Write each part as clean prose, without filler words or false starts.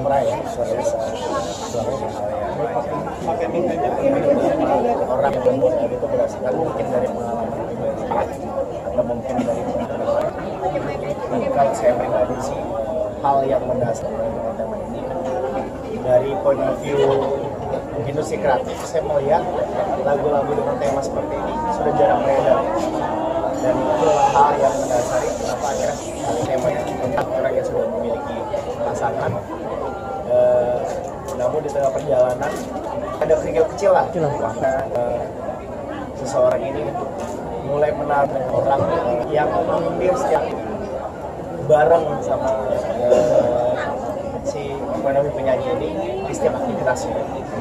Meraih suaranya orang yang membuat itu berdasarkan mungkin dari pengalaman pribadi atau mungkin dari pengalaman. Kalau saya pribadi sih hal yang mendasar dengan tema ini dari point of view industri kreatif, saya melihat lagu-lagu dengan tema seperti ini sudah jarang beredar, dan itu hal yang mendasari kenapa akhirnya temanya tentang orang yang sudah memiliki pasangan, namun di tengah perjalanan ada kerikil kecil lah, karena seseorang ini mulai menarik orang yang hampir setiap bareng sama si penyanyi ini di setiap aktivitasnya.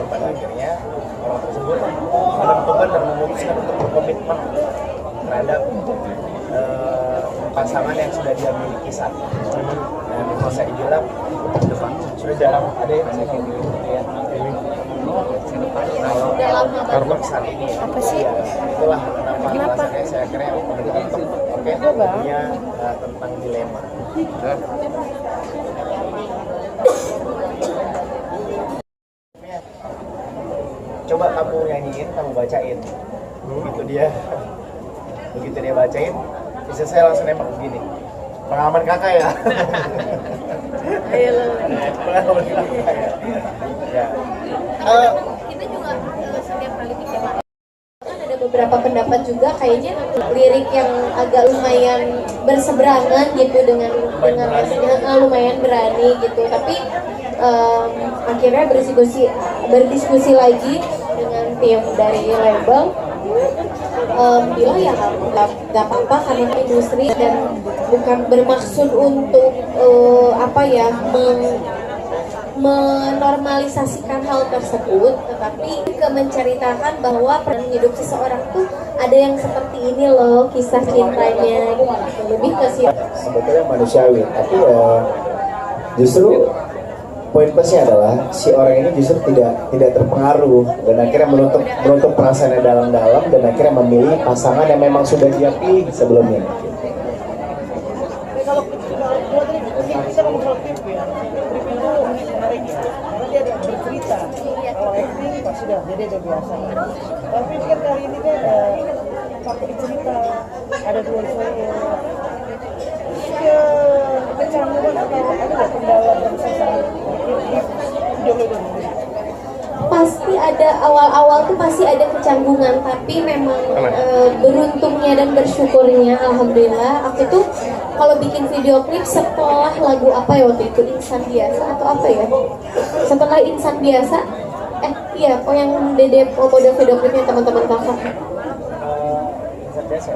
Pada akhirnya orang tersebut menentukan dan memutuskan untuk berkomitmen terhadap pasangan yang sudah dia miliki saat ini. Dan kalau saya bilang sudah jarang ada yang saya kayak gitu ya. Kalau saat ini apa sih? Ya, itulah kenapa alasannya saya kira oke punya tentang dilema. Coba kamu nyanyiin, kamu bacain. Begitu dia bacain, bisa saya langsung nembak begini. Pengalaman kakak ya. Ayo. Pengalaman kakak ya. Ya. Kita juga setiap kali bikin kan ada beberapa pendapat juga kayaknya lirik yang agak lumayan berseberangan gitu dengan lumayan berani gitu, tapi akhirnya berdiskusi lagi dengan tim dari label, bilang ya nggak apa-apa karena industri dan bukan bermaksud untuk menormalisasikan hal tersebut, tetapi menceritakan bahwa peran hidup seseorang tuh ada yang seperti ini loh kisah cintanya gitu. Lebih ke sebetulnya manusiawi, tapi justru poin plusnya adalah si orang ini justru tidak terpengaruh dan akhirnya menutup perasaannya dalam-dalam dan akhirnya memilih pasangan yang memang sudah dia pilih sebelumnya. Kalau kita ngomong klip ya, klip itu menarik ya, karena dia ada bercerita. Kalau acting pasti dia udah biasa. Tapi kan kali ini kan pakai cerita, ada dua saya. Ya kecanggungan atau ada kendala dan saya pasti ada awal-awal tuh pasti ada kecanggungan, tapi memang beruntungnya dan bersyukurnya alhamdulillah aku tuh kalau bikin video klip setelah lagu apa ya waktu itu, Insan Biasa atau apa ya, setelah Insan Biasa iya kok yang Dede model video klipnya teman-teman kakak.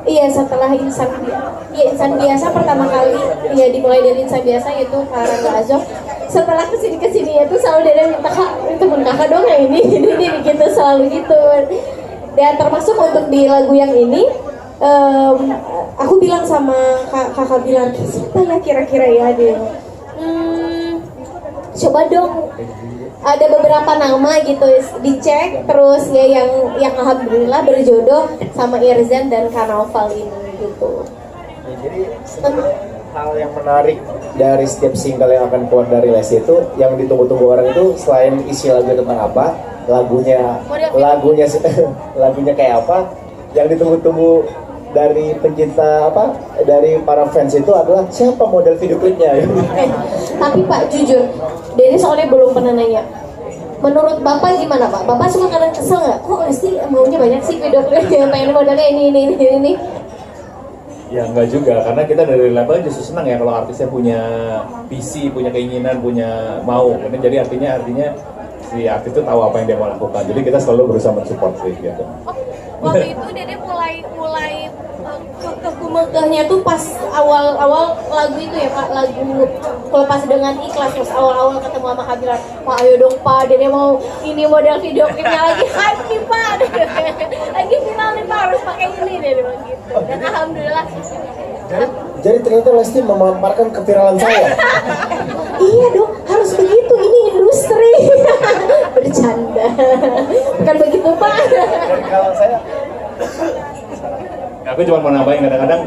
Iya setelah Insan Biasa pertama kali ya dimulai dari Insan Biasa yaitu Karangga Azov. Setelah kesini ya tuh selalu Dede minta kak temen kakak dong yang ini gitu selalu gitu. Dan termasuk untuk di lagu yang ini aku bilang sama kakak bilang siapa ya kira-kira ya dia. Coba dong ada beberapa nama gitu dicek terus ya yang alhamdulillah berjodoh sama Irzan dan Karnaval ini gitu. Ya, jadi hal yang menarik dari setiap single yang akan keluar dari Lesti itu yang ditunggu-tunggu orang itu selain isi lagu tentang apa, lagunya kayak apa, yang ditunggu-tunggu dari pencinta dari para fans itu adalah siapa model video klipnya. Tapi Pak jujur, Dede soalnya belum pernah nanya. Menurut Bapak gimana Pak? Bapak suka kadang kesel nggak? Kok Lesti maunya banyak sih video klipnya, pengen modelnya ini? Ya enggak juga, karena kita dari label justru senang ya kalau artisnya punya visi, punya keinginan, punya mau. Jadi artinya si artis itu tahu apa yang dia mau lakukan. Jadi kita selalu berusaha mensupport gitu. Waktu itu Dede mulai kekeh-megahnya tuh pas awal lagu itu ya Pak, lagu Pelepas Dengan Ikhlas, pas awal ketemu sama Kak bilang, Pak ayo dong Pak, Dede mau ini model video klipnya lagi hype nih Pak, lagi viral nih Pak, harus pakai ini Dede bilang gitu. Dan alhamdulillah. Jadi ternyata Lesti memaparkan keviralan saya. Iya dong, harus begitu, ini industri. Bercanda. Bukan begitu Pak. Dan kalau saya Aku cuma mau nambahin kadang-kadang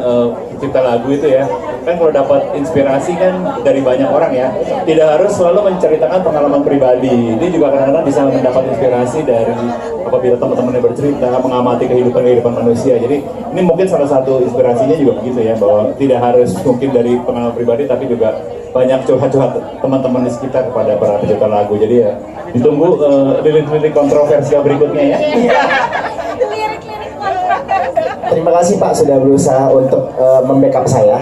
cipta lagu itu ya, kan kalau dapat inspirasi kan dari banyak orang ya, tidak harus selalu menceritakan pengalaman pribadi. Ini juga kadang-kadang bisa mendapat inspirasi dari apabila teman-temannya bercerita, mengamati kehidupan manusia. Jadi ini mungkin salah satu inspirasinya juga begitu ya, bahwa tidak harus mungkin dari pengalaman pribadi, tapi juga banyak curhat-curhat teman-teman di sekitar kepada para pencipta lagu. Jadi ya ditunggu lirik-lirik kontroversial berikutnya ya. Terima kasih Pak sudah berusaha untuk membackup saya.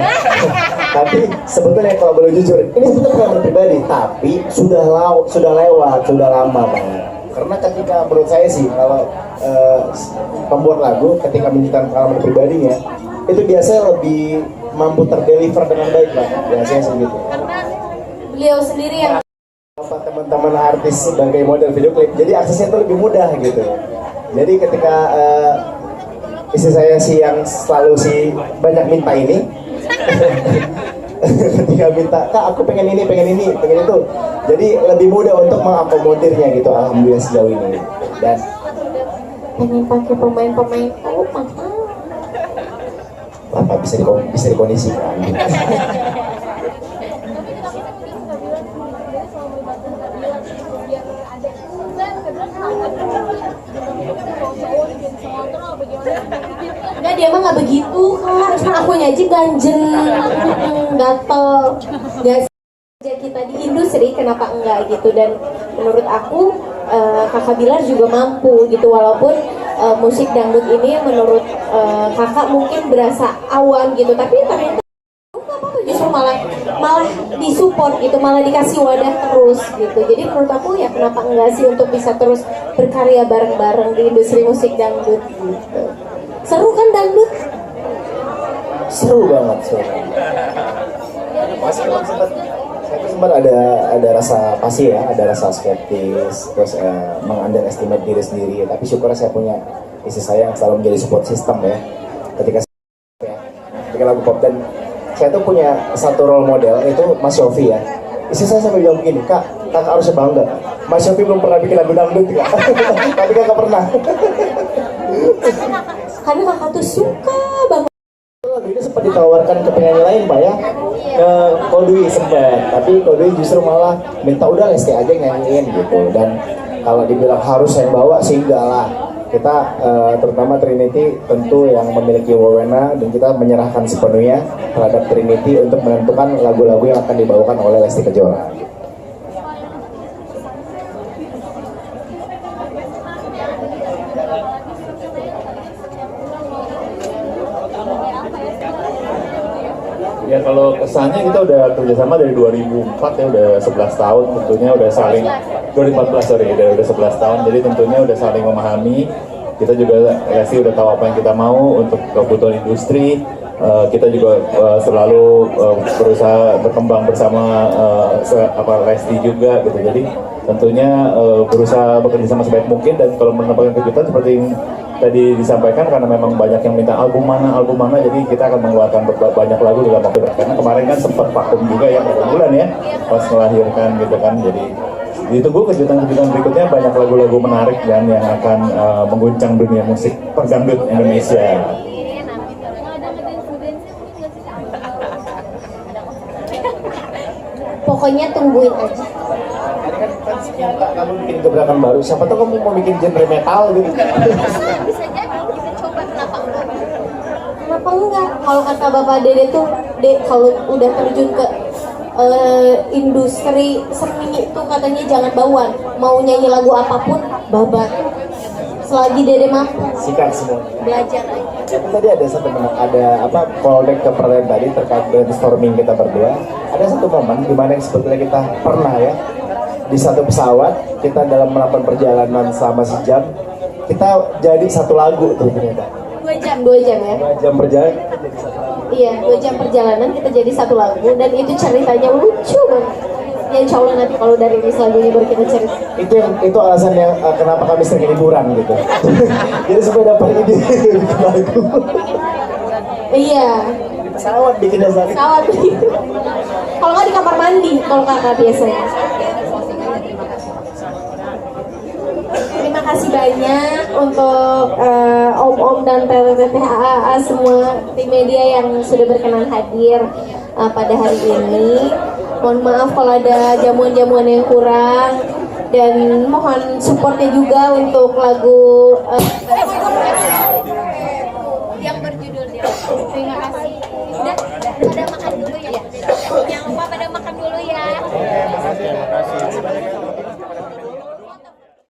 Tapi sebetulnya kalau boleh jujur, ini sebetulnya pengalaman pribadi, tapi sudah lewat, sudah lama banget. Karena ketika menurut saya sih kalau pembuat lagu ketika menceritakan pengalaman pribadinya, itu biasanya lebih mampu terdeliver dengan baik Pak. Biasanya segitu. Karena beliau sendiri yang Teman-teman artis sebagai model video klip, jadi aksesnya itu lebih mudah gitu. Jadi ketika istri saya sih yang selalu sih banyak minta ini ketika minta, Kak aku pengen ini, pengen itu, jadi lebih mudah untuk mengakomodirnya gitu, alhamdulillah sejauh ini. Dan pengen pakai pemain-pemain mahal. Bapak bisa dikondisikan. Enggak, dia mah nggak begitu Kak, cuma akunya aja ganjen, gatel, nggak aja kita di industri kenapa enggak gitu. Dan menurut aku Kakak Bilar juga mampu gitu, walaupun musik dangdut ini menurut Kakak mungkin berasa awam gitu, tapi ternyata nggak apa-apa, justru malah disupport gitu, malah dikasih wadah terus gitu. Jadi menurut aku ya kenapa enggak sih untuk bisa terus berkarya bareng-bareng di industri musik dangdut gitu. Seru kan dangdut? Seru banget, Masih sempat ada rasa pasti ya, ada rasa skeptis, terus meng-underestimate diri sendiri. Tapi syukur saya punya istri saya yang selalu menjadi support system ya. Ketika lagu pop, dan saya tuh punya satu role model itu Mas Yofi ya. Istri saya sampai bilang begini, kakak harusnya bangga. Mas Yofi belum pernah bikin lagu dangdut Kak. Tapi kakak pernah. Karena kakak tuh suka banget. Lagu ini sempat ditawarkan ke penyanyi lain Pak ya, ke Kodwi sempat, tapi Kodwi justru malah minta udah Lesti aja nyanyiin gitu. Dan kalau dibilang harus yang bawa sih enggak lah, kita terutama Trinity tentu yang memiliki wewenang, dan kita menyerahkan sepenuhnya terhadap Trinity untuk menentukan lagu-lagu yang akan dibawakan oleh Lesti Kejora. Ya kalau kesannya kita udah kerjasama dari 2004 ya, udah 11 tahun, tentunya udah saling 2014 sorry, udah 11 tahun, jadi tentunya udah saling memahami. Kita juga Lesti udah tahu apa yang kita mau untuk kebutuhan industri. Kita juga selalu berusaha berkembang bersama Lesti juga gitu. Jadi tentunya berusaha bekerja sama sebaik mungkin, dan kalau mendapatkan kejutan seperti yang tadi disampaikan, karena memang banyak yang minta album mana, jadi kita akan mengeluarkan banyak lagu dalam waktu dekat. Karena kemarin kan sempat vakum juga ya beberapa bulan ya pas melahirkan gitu kan. Jadi ditunggu kejutan-kejutan berikutnya, banyak lagu-lagu menarik dan yang akan mengguncang dunia musik dangdut Indonesia. Pokoknya tungguin aja. Kamu bikin gebrakan baru, siapa tahu kamu mau bikin genre metal gitu. Bisa jadi kita coba, kenapa enggak? Kenapa enggak? Kalau kata Bapak Dede tuh, kalau udah terjun ke industri seni itu katanya jangan bawaan, mau nyanyi lagu apapun babat. Selagi Dede mampu, Sikat semua. belajar aja. Tadi ada callback ke pertanyaan tadi terkait brainstorming kita berdua. Ada satu momen di mana sebetulnya kita pernah ya di satu pesawat, kita dalam melakukan perjalanan selama sejam, kita jadi satu lagu tuh ternyata. 2 jam ya? 2 jam perjalanan. Iya, 2 jam perjalanan kita jadi satu lagu, dan itu ceritanya lucu banget. Ya insya Allah nanti kalau dari ini selanjutnya baru kita cerita. Itu alasan yang kenapa kami sering liburan gitu. Jadi supaya dapat ide bikin lagu. Iya. Di pesawat bikin dasar. Pesawat gitu. Kalau nggak di kamar mandi, kalau kakak biasanya. Terima kasih banyak untuk om-om dan tete AAA semua tim media yang sudah berkenan hadir pada hari ini. Mohon maaf kalau ada jamuan-jamuan yang kurang, dan mohon supportnya juga untuk lagu yang berjudul dia. Terima kasih. Udah pada makan dulu ya. Jangan lupa pada makan dulu ya.